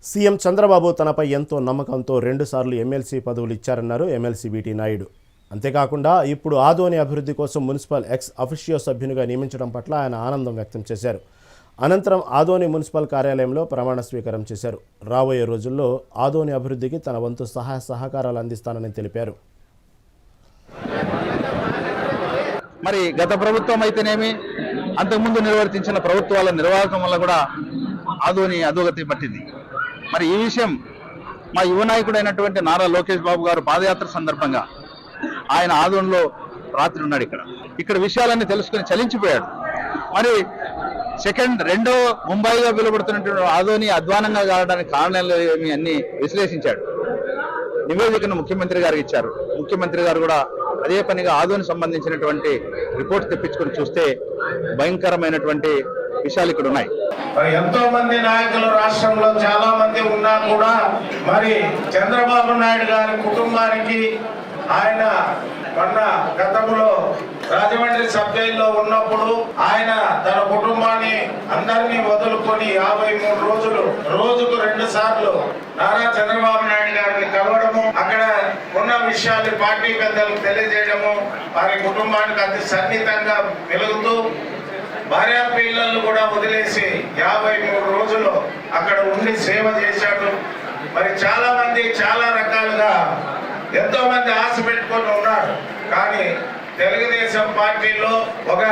CM Chandrababu తనపై ఎంతో నమ్మకంతో 2 సార్లు ఎమ్మెల్సీ పదవులు ఇచ్చారన్నారు ఎమ్మెల్సీ బీటీ నాయుడు. అంతేకాకుండా ఇప్పుడు ఆదోని అభివృద్ధి కోసం మున్సిపల్ ఎక్స్ అఫిషియో సభ్యునిగా నియమించడం పట్ల ఆయన ఆనందం వ్యక్తం చేశారు. అనంతరం ఆదోని మున్సిపల్ కార్యాలయంలో ప్రమాణ స్వీకారం చేశారు. రాబోయే రోజుల్లో ఆదోని అభివృద్ధికి తన వంతు సహాయ సహకారాలు అందిస్తానని తెలిపారు. మరి గత ప్రభుత్వం అయితేనేమి అంతకుముందు నిర్వర్తించిన ప్రభుత్వాల నిర్వాహకం వల్ల కూడా ఆదోని అధోగతి పట్టింది. మరి ఈ విషయం మా యువ నాయకుడైనటువంటి నారా లోకేష్ బాబు గారు పాదయాత్ర సందర్భంగా ఆయన ఆదోనిలో రాత్రి ఉన్నాడు. ఇక్కడ విషయాలన్నీ తెలుసుకుని చలించిపోయాడు. మరి రెండో ముంబైగా పిలువబడుతున్నటువంటి ఆదోని అధ్వానంగా కావడానికి కారణాలు ఏమి అన్ని విశ్లేషించాడు. నివేదికను ముఖ్యమంత్రి గారికి ఇచ్చారు. ముఖ్యమంత్రి గారు కూడా అదే పనిగా ఆదోని సంబంధించినటువంటి రిపోర్ట్ తెప్పించుకొని చూస్తే భయంకరమైనటువంటి విషయాలు ఇక్కడ ఉన్నాయి. మరి ఎంతో మంది నాయకులు రాష్ట్రంలో చాలా మంది ఉన్నా కూడా మరి చంద్రబాబు నాయుడు గారి కుటుంబానికి ఆయన మొన్న గతంలో రాజమండ్రి సబ్ జైల్లో ఉన్నప్పుడు ఆయన తన కుటుంబాన్ని అందరినీ వదులుకొని 53 రోజులు రోజుకు 2 సార్లు నారా చంద్రబాబు నాయుడు గారిని కలవడము, అక్కడ ఉన్న విషయాన్ని పార్టీ పెద్దలకు తెలియజేయడము, వారి కుటుంబానికి అతి సన్నిహితంగా వెలుగుతూ భార్య పిల్లలను కూడా వదిలేసి 53 రోజులు అక్కడ ఉండి సేవ చేశాడు. మరి చాలా మంది చాలా రకాలుగా ఎంతో మంది ఆశ పెట్టుకొని ఉన్నారు. కానీ తెలుగుదేశం పార్టీలో ఒక